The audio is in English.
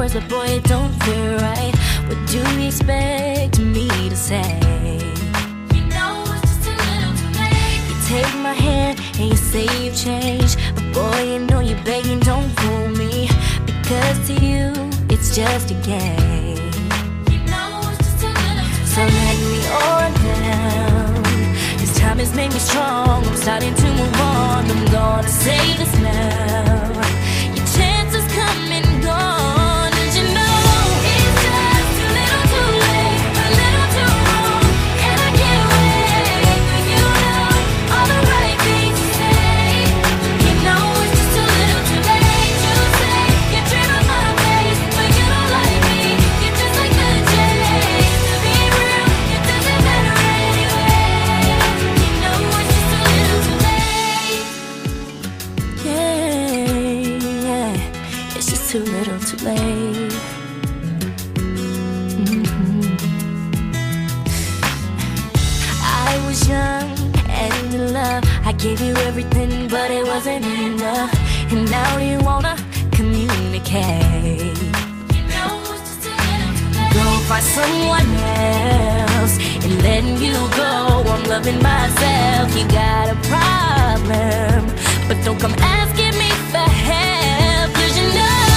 words, but boy, it don't feel right. What do you expect me to say? You know it's just a little too late. You take my hand and you say you've changed, but boy, you know you're begging, don't fool me, because to you, it's just a game. You know it's just a little too late. So let me on down. This time has made me strong. I'm starting to move on. I'm gonna say this now. Your chances come and gone, and you know it's just a little too late, a little too wrong, and I can't wait for you to know all the right things to say. You know it's just a little too late. You say you dream of my face, but you don't like me. You're just like the J's. To be real, it doesn't matter anyway. You know it's just a little too late. Yeah, it's just too little too late. I was young and in love. I gave you everything, but it wasn't enough. And now you wanna communicate. You know it's just a little too late. Go find someone else and letting you go. I'm loving myself. You got a problem, but don't come asking me for help, 'cause you know